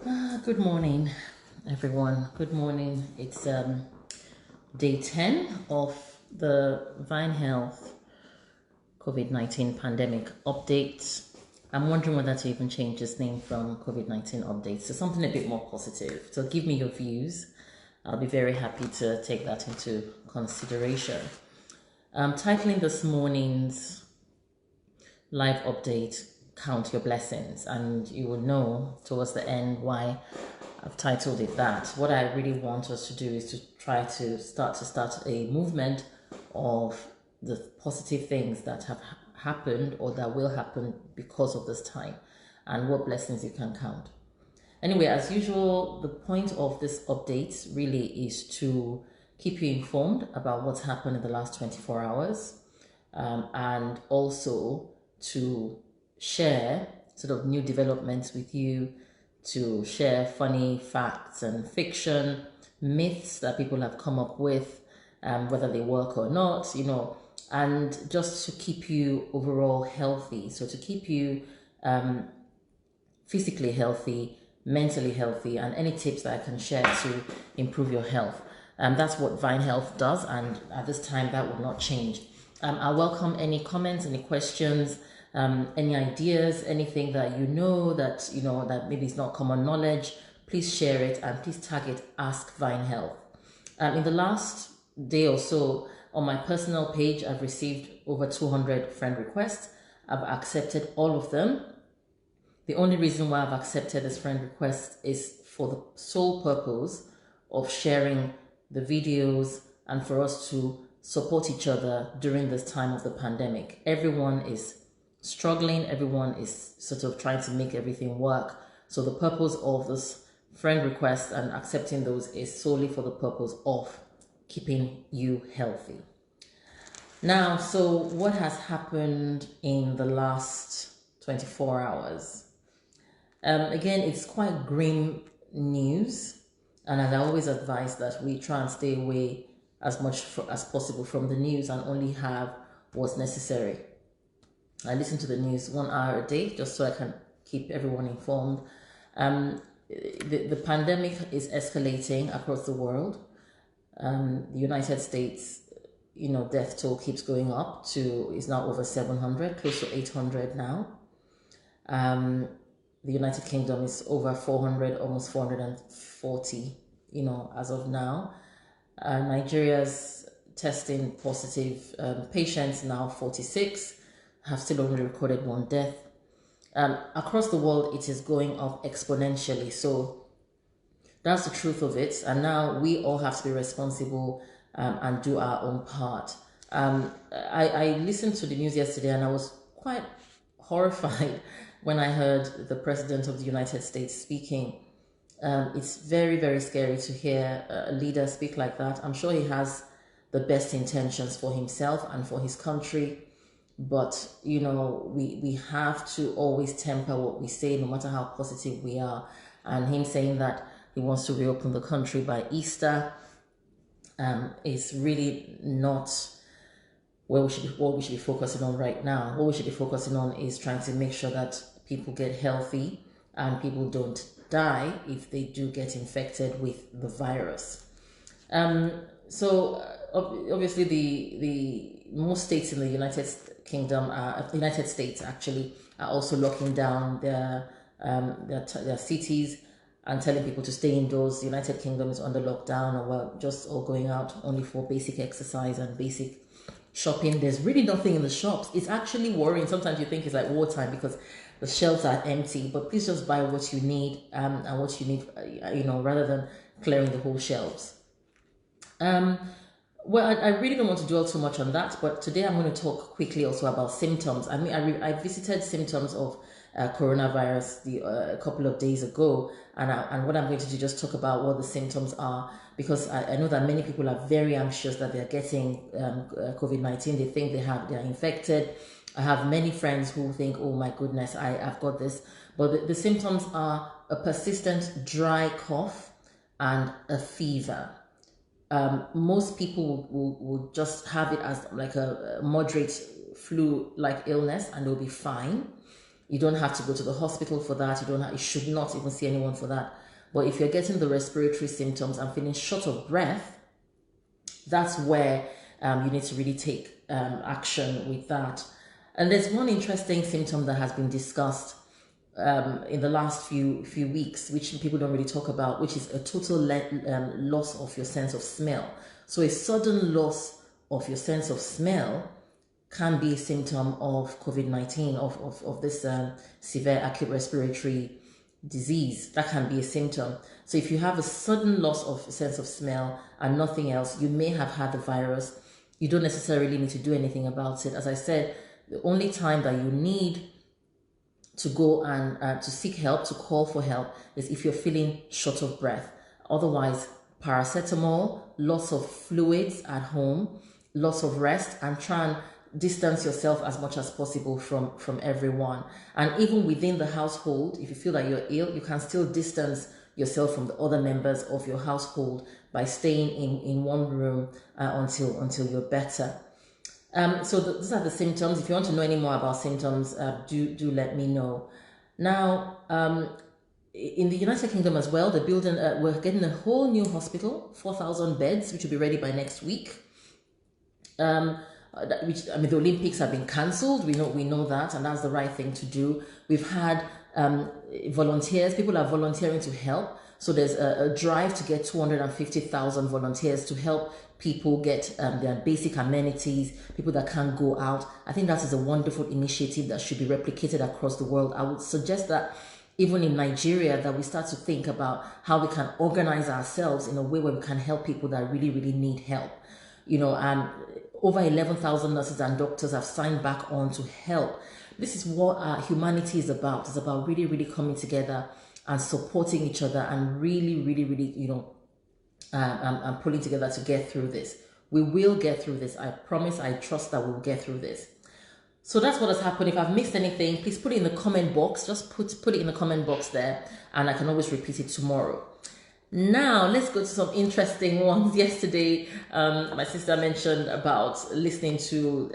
Good morning, everyone. Good morning. It's day 10 of the Vine Health COVID-19 pandemic update. I'm wondering whether to even change this name from COVID-19 updates to something a bit more positive. So give me your views. I'll be very happy to take that into consideration. I'm titling this morning's live update Count Your Blessings, and you will know towards the end why I've titled it that. What I really want us to do is to try to start a movement of the positive things that have happened or that will happen because of this time, and what blessings you can count. Anyway, as usual, the point of this update really is to keep you informed about what's happened in the last 24 hours, and also to share sort of new developments with you, to share funny facts and fiction, myths that people have come up with, whether they work or not, and just to keep you overall healthy. So to keep you physically healthy, mentally healthy, and any tips that I can share to improve your health. That's what Vine Health does, and at this time that will not change. I welcome any comments, any questions, any ideas, anything that that maybe is not common knowledge. Please share it and please tag it Ask Vine Health. In the last day or so, on my personal page, I've received over 200 friend requests. I've accepted all of them. The only reason why I've accepted this friend request is for the sole purpose of sharing the videos and for us to support each other during this time of the pandemic. Everyone is struggling, everyone is sort of trying to make everything work. So the purpose of this friend request and accepting those is solely for the purpose of keeping you healthy. Now, so what has happened in the last 24 hours? Again, it's quite grim news, and as I always advise that we try and stay away as much as possible from the news and only have what's necessary. I listen to the news 1 hour a day just so I can keep everyone informed. The pandemic is escalating across the world. The United States, death toll keeps going up is now over 700, close to 800 now. The United Kingdom is over 400, almost 440, as of now. Nigeria's testing positive patients now 46, have still only recorded one death. Across the world, it is going up exponentially. So that's the truth of it. And now we all have to be responsible and do our own part. I listened to the news yesterday and I was quite horrified when I heard the President of the United States speaking. It's very, very scary to hear a leader speak like that. I'm sure he has the best intentions for himself and for his country. But, we have to always temper what we say, no matter how positive we are. And him saying that he wants to reopen the country by Easter is really not what we should be focusing on right now. What we should be focusing on is trying to make sure that people get healthy and people don't die if they do get infected with the virus. So obviously the most states in the United States actually are also locking down their cities and telling people to stay indoors. The United Kingdom is under lockdown, and we're just all going out only for basic exercise and basic shopping. There's really nothing in the shops. It's actually worrying. Sometimes you think it's like wartime because the shelves are empty, but please just buy what you need and what you need, rather than clearing the whole shelves. Well, I really don't want to dwell too much on that, but today I'm going to talk quickly also about symptoms. I mean, I visited symptoms of coronavirus a couple of days ago, and what I'm going to do just talk about what the symptoms are, because I know that many people are very anxious that they're getting COVID-19. They think they're infected. I have many friends who think, oh my goodness, I've got this. But the symptoms are a persistent dry cough and a fever. Most people will just have it as like a moderate flu-like illness and they'll be fine. You don't have to go to the hospital for that. You should not even see anyone for that. But if you're getting the respiratory symptoms and feeling short of breath, that's where you need to really take action with that. And there's one interesting symptom that has been discussed in the last few weeks, which people don't really talk about, which is a total loss of your sense of smell. So a sudden loss of your sense of smell can be a symptom of COVID-19, of this severe acute respiratory disease. That can be a symptom. So if you have a sudden loss of sense of smell and nothing else, you may have had the virus. You don't necessarily need to do anything about it. As I said, the only time that you need to go and to seek help, to call for help, is if you're feeling short of breath. Otherwise, paracetamol, loss of fluids at home, loss of rest, and try and distance yourself as much as possible from everyone. And even within the household, if you feel that you're ill, you can still distance yourself from the other members of your household by staying in one room until you're better. So these are the symptoms. If you want to know any more about symptoms, do let me know. Now, in the United Kingdom as well, the building, we're getting a whole new hospital, 4,000 beds, which will be ready by next week. The Olympics have been cancelled. We know that, and that's the right thing to do. We've had volunteers. People are volunteering to help. So there's a drive to get 250,000 volunteers to help people get their basic amenities, people that can't go out. I think that is a wonderful initiative that should be replicated across the world. I would suggest that even in Nigeria, that we start to think about how we can organize ourselves in a way where we can help people that really, really need help. Over 11,000 nurses and doctors have signed back on to help. This is what humanity is about. It's about really, really coming together and supporting each other and really, really, really, and pulling together to get through this. We will get through this. I promise, I trust that we'll get through this. So that's what has happened. If I've missed anything, please put it in the comment box. Just put it in the comment box there, and I can always repeat it tomorrow. Now, let's go to some interesting ones. Yesterday, my sister mentioned about listening to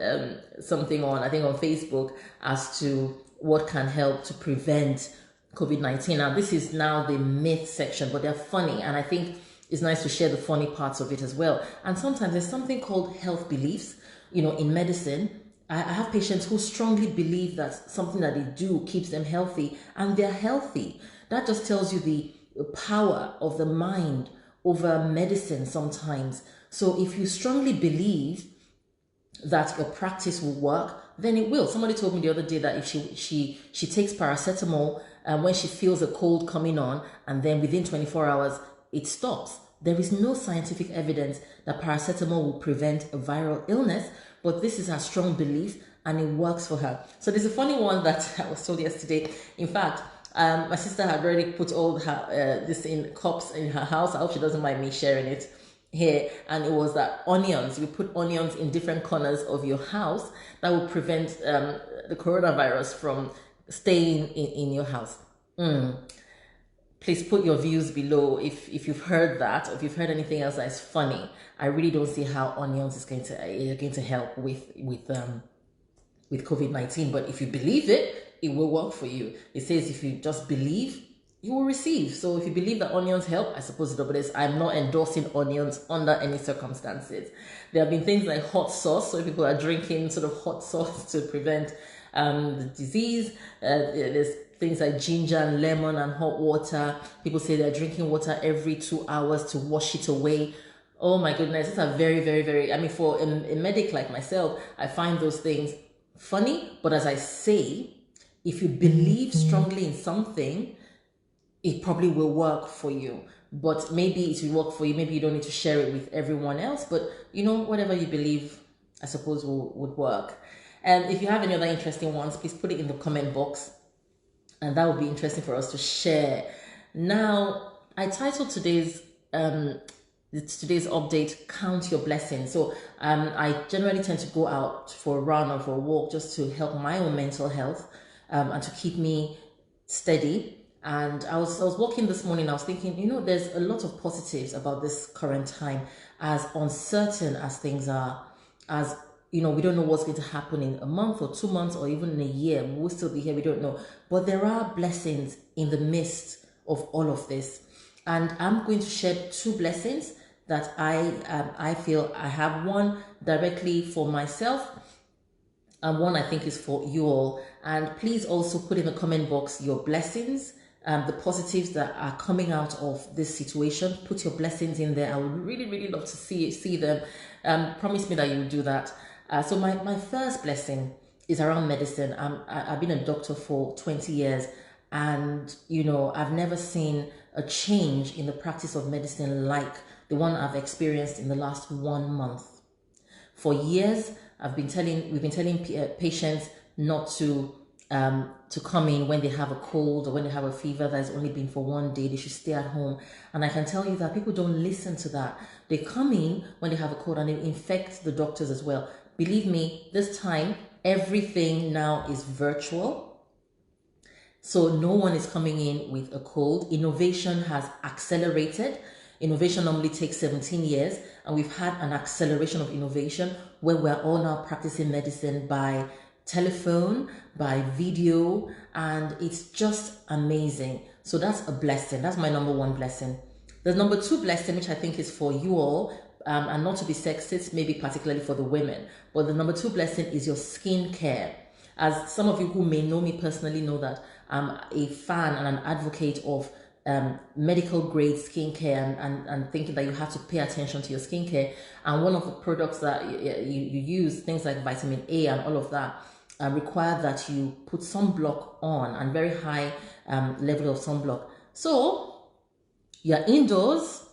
something on Facebook as to what can help to prevent COVID-19. Now, this is now the myth section, but they're funny, and I think it's nice to share the funny parts of it as well. And sometimes there's something called health beliefs. In medicine, I have patients who strongly believe that something that they do keeps them healthy, and they're healthy. That just tells you the power of the mind over medicine sometimes. So if you strongly believe that your practice will work, then it will. Somebody told me the other day that if she takes paracetamol when she feels a cold coming on, and then within 24 hours it stops. There is no scientific evidence that paracetamol will prevent a viral illness, but this is her strong belief and it works for her. So there's a funny one that I was told yesterday. In fact, my sister had already put all her this in cups in her house. I hope she doesn't mind me sharing it here. And it was that onions, you put onions in different corners of your house that will prevent the coronavirus from staying in your house. Please put your views below if you've heard that, or if you've heard anything else that is funny. I really don't see how onions is going to help with COVID-19. But if you believe it, it will work for you. It says if you just believe, you will receive. So if you believe that onions help, I suppose it is. I'm not endorsing onions under any circumstances. There have been things like hot sauce, so people are drinking sort of hot sauce to prevent the disease. There's things like ginger and lemon and hot water. People say they're drinking water every 2 hours to wash it away. Oh my goodness, these are very, very, very, for a medic like myself, I find those things funny. But as I say, if you believe strongly in something, it probably will work for you. But maybe it will work for you. Maybe you don't need to share it with everyone else. But whatever you believe, I suppose would work. And if you have any other interesting ones, please put it in the comment box. And that would be interesting for us to share. Now, I titled today's update, Count Your Blessings. So I generally tend to go out for a run or for a walk just to help my own mental health and to keep me steady. And I was walking this morning, I was thinking, there's a lot of positives about this current time, as uncertain as things are, as we don't know what's going to happen in a month or 2 months or even in a year. We'll still be here, we don't know. But there are blessings in the midst of all of this. And I'm going to share 2 blessings that I feel I have. One directly for myself, and one I think is for you all. And please also put in the comment box your blessings, the positives that are coming out of this situation. Put your blessings in there. I would really, really love to see them. Promise me that you'll do that. So my first blessing is around medicine. I've been a doctor for 20 years, and I've never seen a change in the practice of medicine like the one I've experienced in the last 1 month. For years, we've been telling patients not to come in when they have a cold or when they have a fever that has only been for 1 day. They should stay at home. And I can tell you that people don't listen to that. They come in when they have a cold and they infect the doctors as well. Believe me, this time, everything now is virtual. So no one is coming in with a cold. Innovation has accelerated. Innovation normally takes 17 years, and we've had an acceleration of innovation where we're all now practicing medicine by telephone, by video, and it's just amazing. So that's a blessing. That's my number 1 blessing. The number 2 blessing, which I think is for you all, and not to be sexist, maybe particularly for the women, but the number 2 blessing is your skincare. As some of you who may know me personally know that I'm a fan and an advocate of medical grade skincare, and thinking that you have to pay attention to your skincare. And one of the products that you use, things like vitamin A and all of that, require that you put sunblock on, and very high level of sunblock. So you're indoors,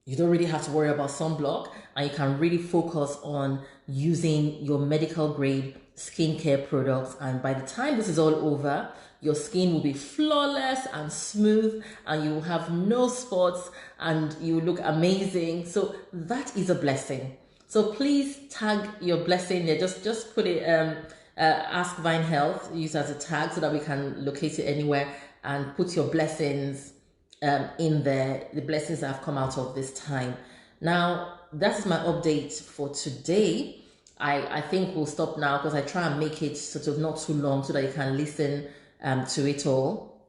you don't really have to worry about sunblock, and you can really focus on using your medical grade skincare products. And by the time this is all over, your skin will be flawless and smooth, and you will have no spots, and you will look amazing. So that is a blessing. So please tag your blessing there. Just put it Ask Vine Health, use as a tag so that we can locate it anywhere, and put your blessings in there, the blessings that have come out of this time. Now, that's my update for today. I think we'll stop now because I try and make it sort of not too long so that you can listen to it all,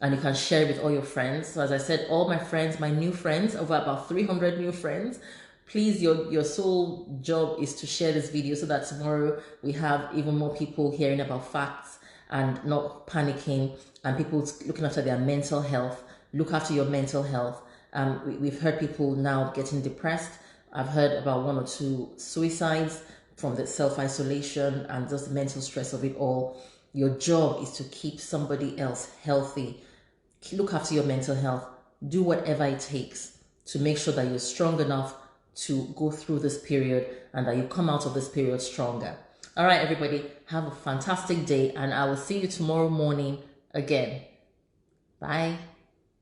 and you can share it with all your friends. So as I said, all my friends, my new friends, over about 300 new friends, please, your sole job is to share this video so that tomorrow we have even more people hearing about facts and not panicking, and people looking after their mental health. Look after your mental health. We've heard people now getting depressed. I've heard about 1 or 2 suicides from the self-isolation and just the mental stress of it all. Your job is to keep somebody else healthy. Look after your mental health. Do whatever it takes to make sure that you're strong enough to go through this period, and that you come out of this period stronger. All right, everybody, have a fantastic day, and I will see you tomorrow morning again. Bye.